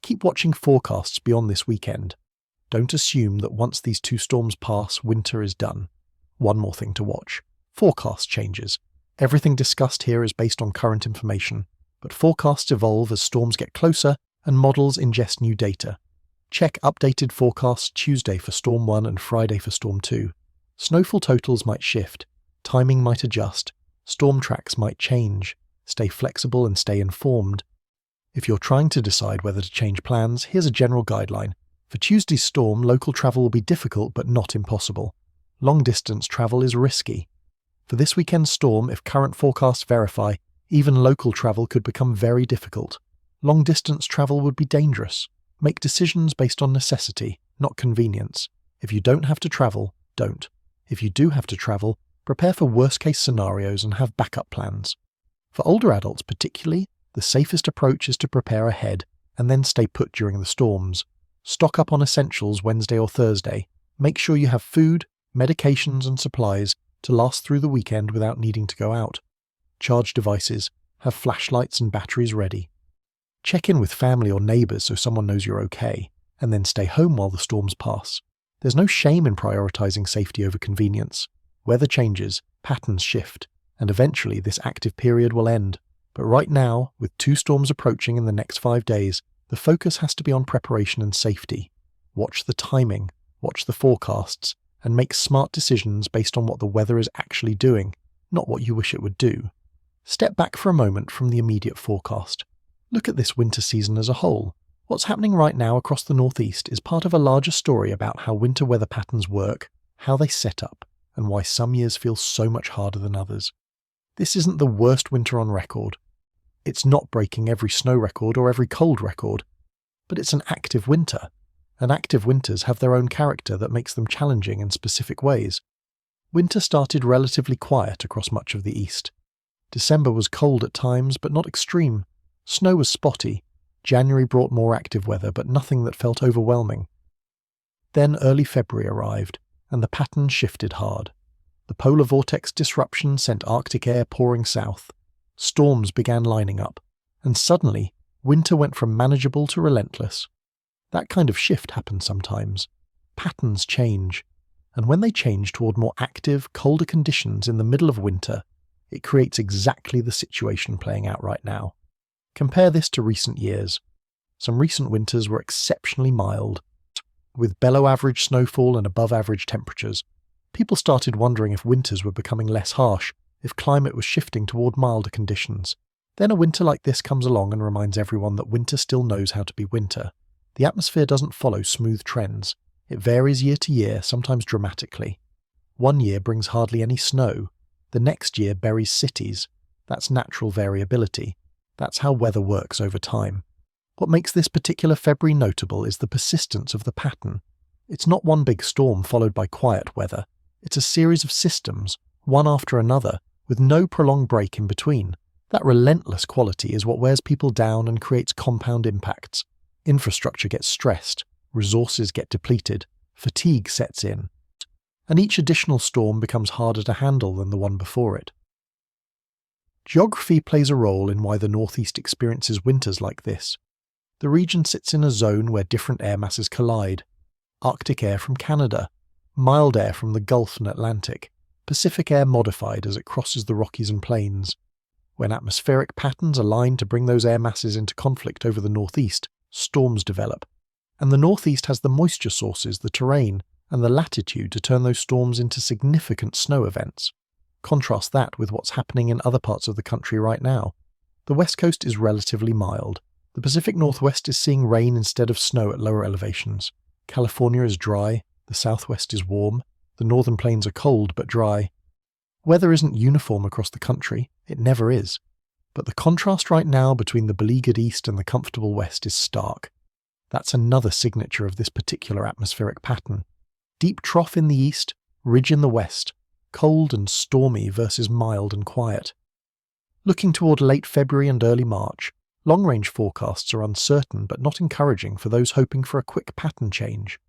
Keep watching forecasts beyond this weekend. Don't assume that once these 2 storms pass, winter is done. One more thing to watch. Forecast changes. Everything discussed here is based on current information, but forecasts evolve as storms get closer and models ingest new data. Check updated forecasts Tuesday for Storm 1 and Friday for Storm 2. Snowfall totals might shift, timing might adjust, storm tracks might change. Stay flexible and stay informed. If you're trying to decide whether to change plans, here's a general guideline. For Tuesday's storm, local travel will be difficult but not impossible. Long-distance travel is risky. For this weekend's storm, if current forecasts verify, even local travel could become very difficult. Long-distance travel would be dangerous. Make decisions based on necessity, not convenience. If you don't have to travel, don't. If you do have to travel, prepare for worst-case scenarios and have backup plans. For older adults particularly, the safest approach is to prepare ahead and then stay put during the storms. Stock up on essentials Wednesday or Thursday. Make sure you have food, medications and supplies to last through the weekend without needing to go out. Charge devices, have flashlights and batteries ready. Check in with family or neighbours so someone knows you're okay, and then stay home while the storms pass. There's no shame in prioritising safety over convenience. Weather changes, patterns shift, and eventually this active period will end. But right now, with 2 storms approaching in the next 5 days, the focus has to be on preparation and safety. Watch the timing, watch the forecasts, and make smart decisions based on what the weather is actually doing, not what you wish it would do. Step back for a moment from the immediate forecast. Look at this winter season as a whole. What's happening right now across the northeast is part of a larger story about how winter weather patterns work, how they set up, and why some years feel so much harder than others. This isn't the worst winter on record. It's not breaking every snow record or every cold record, but it's an active winter, and active winters have their own character that makes them challenging in specific ways. Winter started relatively quiet across much of the east. December was cold at times, but not extreme. Snow was spotty. January brought more active weather, but nothing that felt overwhelming. Then early February arrived, and the pattern shifted hard. The polar vortex disruption sent Arctic air pouring south. Storms began lining up, and suddenly, winter went from manageable to relentless. That kind of shift happens sometimes. Patterns change, and when they change toward more active, colder conditions in the middle of winter, it creates exactly the situation playing out right now. Compare this to recent years. Some recent winters were exceptionally mild, with below-average snowfall and above-average temperatures. People started wondering if winters were becoming less harsh, if climate was shifting toward milder conditions. Then a winter like this comes along and reminds everyone that winter still knows how to be winter. The atmosphere doesn't follow smooth trends. It varies year to year, sometimes dramatically. One year brings hardly any snow. The next year buries cities. That's natural variability. That's how weather works over time. What makes this particular February notable is the persistence of the pattern. It's not one big storm followed by quiet weather. It's a series of systems, one after another, with no prolonged break in between. That relentless quality is what wears people down and creates compound impacts. Infrastructure gets stressed, resources get depleted, fatigue sets in, and each additional storm becomes harder to handle than the one before it. Geography plays a role in why the Northeast experiences winters like this. The region sits in a zone where different air masses collide. Arctic air from Canada, mild air from the Gulf and Atlantic, Pacific air modified as it crosses the Rockies and Plains. When atmospheric patterns align to bring those air masses into conflict over the Northeast, storms develop. And the Northeast has the moisture sources, the terrain, and the latitude to turn those storms into significant snow events. Contrast that with what's happening in other parts of the country right now. The West Coast is relatively mild. The Pacific Northwest is seeing rain instead of snow at lower elevations. California is dry. The Southwest is warm. The Northern Plains are cold but dry. Weather isn't uniform across the country. It never is. But the contrast right now between the beleaguered East and the comfortable West is stark. That's another signature of this particular atmospheric pattern. Deep trough in the East, ridge in the West. Cold and stormy versus mild and quiet. Looking toward late February and early March, long-range forecasts are uncertain but not encouraging for those hoping for a quick pattern change.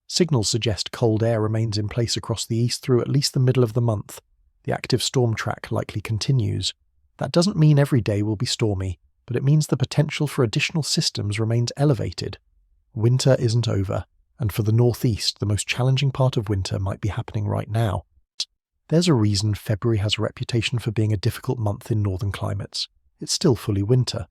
Signals suggest cold air remains in place across the east through at least the middle of the month. The active storm track likely continues. That doesn't mean every day will be stormy, but it means the potential for additional systems remains elevated. Winter isn't over, and for the Northeast, the most challenging part of winter might be happening right now. There's a reason February has a reputation for being a difficult month in northern climates. It's still fully winter.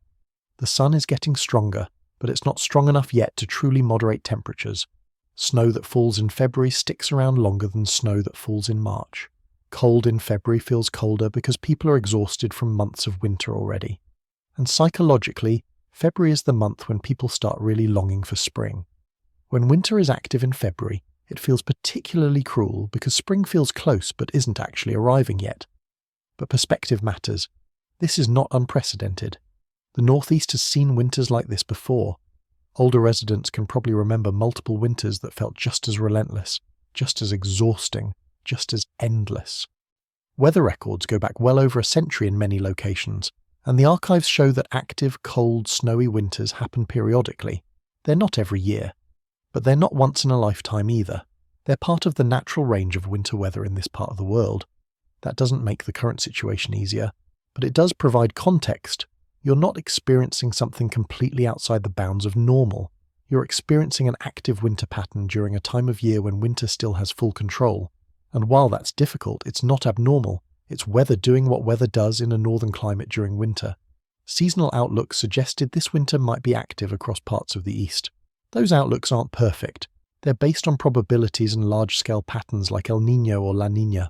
The sun is getting stronger, but it's not strong enough yet to truly moderate temperatures. Snow that falls in February sticks around longer than snow that falls in March. Cold in February feels colder because people are exhausted from months of winter already. And psychologically, February is the month when people start really longing for spring. When winter is active in February, it feels particularly cruel because spring feels close but isn't actually arriving yet. But perspective matters. This is not unprecedented. The Northeast has seen winters like this before. Older residents can probably remember multiple winters that felt just as relentless, just as exhausting, just as endless. Weather records go back well over a century in many locations, and the archives show that active, cold, snowy winters happen periodically. They're not every year, but they're not once in a lifetime either. They're part of the natural range of winter weather in this part of the world. That doesn't make the current situation easier, but it does provide context. You're not experiencing something completely outside the bounds of normal. You're experiencing an active winter pattern during a time of year when winter still has full control. And while that's difficult, it's not abnormal. It's weather doing what weather does in a northern climate during winter. Seasonal outlooks suggested this winter might be active across parts of the east. Those outlooks aren't perfect. They're based on probabilities and large-scale patterns like El Niño or La Niña.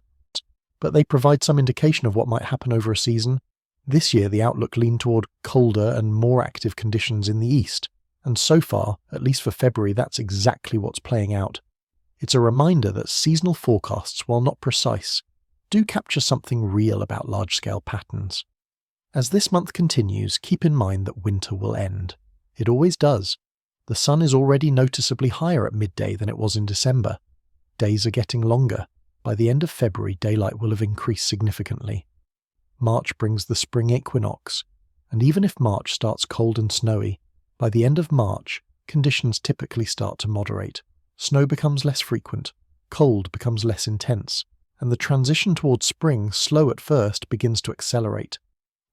But they provide some indication of what might happen over a season. This year, the outlook leaned toward colder and more active conditions in the east. And so far, at least for February, that's exactly what's playing out. It's a reminder that seasonal forecasts, while not precise, do capture something real about large-scale patterns. As this month continues, keep in mind that winter will end. It always does. The sun is already noticeably higher at midday than it was in December. Days are getting longer. By the end of February, daylight will have increased significantly. March brings the spring equinox, and even if March starts cold and snowy, by the end of March, conditions typically start to moderate. Snow becomes less frequent, cold becomes less intense, and the transition towards spring, slow at first, begins to accelerate.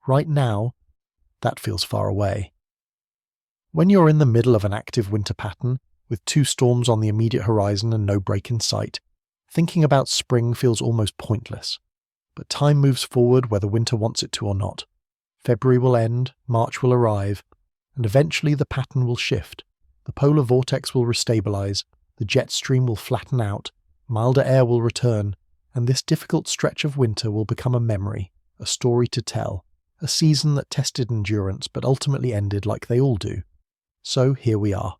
Right now, that feels far away. When you're in the middle of an active winter pattern, with 2 storms on the immediate horizon and no break in sight, thinking about spring feels almost pointless. But time moves forward whether winter wants it to or not. February will end, March will arrive, and eventually the pattern will shift. The polar vortex will restabilize, the jet stream will flatten out, milder air will return, and this difficult stretch of winter will become a memory, a story to tell, a season that tested endurance but ultimately ended like they all do. So here we are.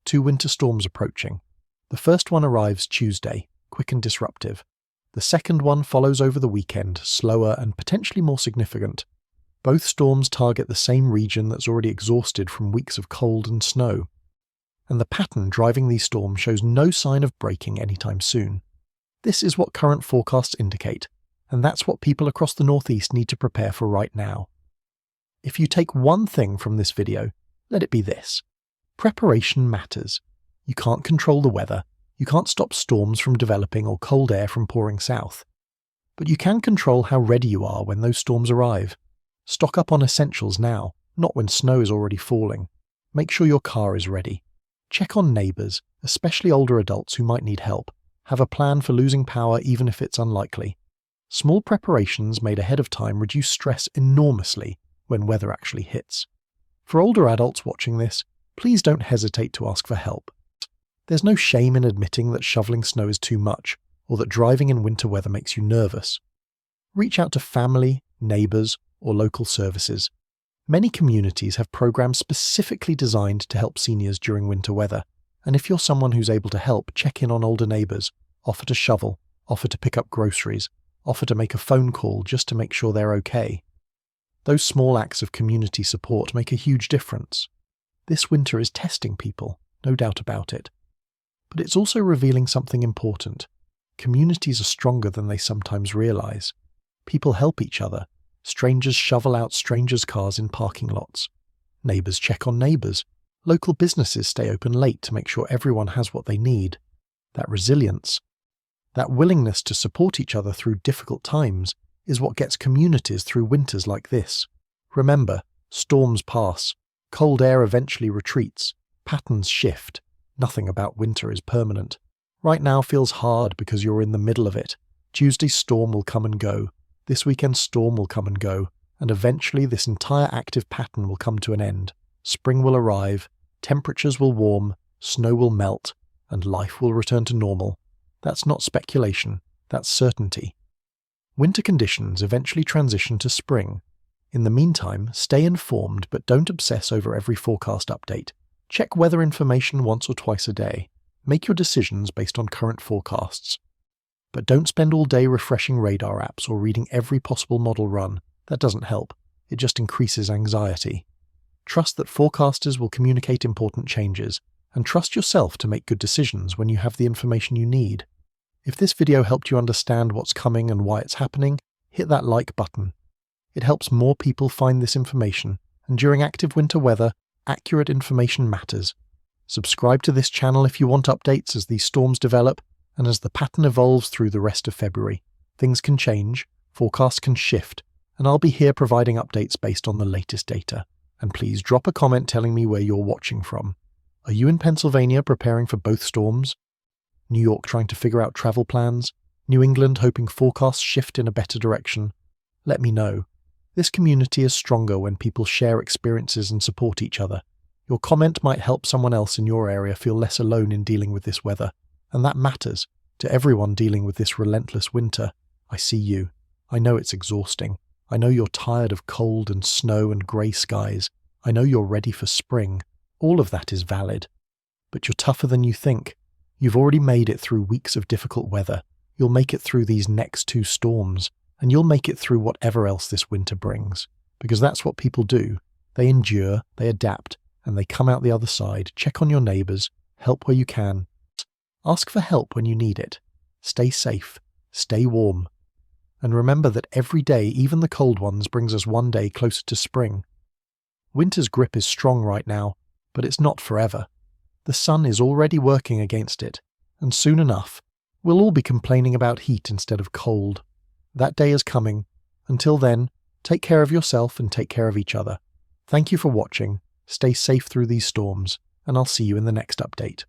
2 winter storms approaching. The first one arrives Tuesday, quick and disruptive. The second one follows over the weekend, slower and potentially more significant. Both storms target the same region that's already exhausted from weeks of cold and snow. And the pattern driving these storms shows no sign of breaking anytime soon. This is what current forecasts indicate, and that's what people across the Northeast need to prepare for right now. If you take one thing from this video, let it be this. Preparation matters. You can't control the weather, you can't stop storms from developing or cold air from pouring south. But you can control how ready you are when those storms arrive. Stock up on essentials now, not when snow is already falling. Make sure your car is ready. Check on neighbours, especially older adults who might need help. Have a plan for losing power even if it's unlikely. Small preparations made ahead of time reduce stress enormously when weather actually hits. For older adults watching this, please don't hesitate to ask for help. There's no shame in admitting that shoveling snow is too much, or that driving in winter weather makes you nervous. Reach out to family, neighbours, or local services. Many communities have programs specifically designed to help seniors during winter weather, and if you're someone who's able to help, check in on older neighbours, offer to shovel, offer to pick up groceries, offer to make a phone call just to make sure they're okay. Those small acts of community support make a huge difference. This winter is testing people, no doubt about it. But it's also revealing something important. Communities are stronger than they sometimes realise. People help each other. Strangers shovel out strangers' cars in parking lots. Neighbours check on neighbours. Local businesses stay open late to make sure everyone has what they need. That resilience, that willingness to support each other through difficult times, is what gets communities through winters like this. Remember, storms pass. Cold air eventually retreats. Patterns shift. Nothing about winter is permanent. Right now feels hard because you're in the middle of it. Tuesday's storm will come and go. This weekend's storm will come and go. And eventually this entire active pattern will come to an end. Spring will arrive. Temperatures will warm. Snow will melt. And life will return to normal. That's not speculation. That's certainty. Winter conditions eventually transition to spring. In the meantime, stay informed but don't obsess over every forecast update. Check weather information once or twice a day. Make your decisions based on current forecasts. But don't spend all day refreshing radar apps or reading every possible model run. That doesn't help. It just increases anxiety. Trust that forecasters will communicate important changes, and trust yourself to make good decisions when you have the information you need. If this video helped you understand what's coming and why it's happening, hit that like button. It helps more people find this information, and during active winter weather, accurate information matters. Subscribe to this channel if you want updates as these storms develop, And as the pattern evolves through the rest of February, things can change, forecasts can shift, and I'll be here providing updates based on the latest data. And please drop a comment telling me where you're watching from. Are you in Pennsylvania preparing for both storms? New York trying to figure out travel plans? New England hoping forecasts shift in a better direction? Let me know. This community is stronger when people share experiences and support each other. Your comment might help someone else in your area feel less alone in dealing with this weather, and that matters. To everyone dealing with this relentless winter, I see you. I know it's exhausting. I know you're tired of cold and snow and grey skies. I know you're ready for spring. All of that is valid. But you're tougher than you think. You've already made it through weeks of difficult weather. You'll make it through these next 2 storms, and you'll make it through whatever else this winter brings. Because that's what people do. They endure, they adapt, and they come out the other side. Check on your neighbours, help where you can. Ask for help when you need it. Stay safe, stay warm. And remember that every day, even the cold ones, brings us one day closer to spring. Winter's grip is strong right now, but it's not forever. The sun is already working against it, and soon enough, we'll all be complaining about heat instead of cold. That day is coming. Until then, take care of yourself and take care of each other. Thank you for watching, stay safe through these storms, and I'll see you in the next update.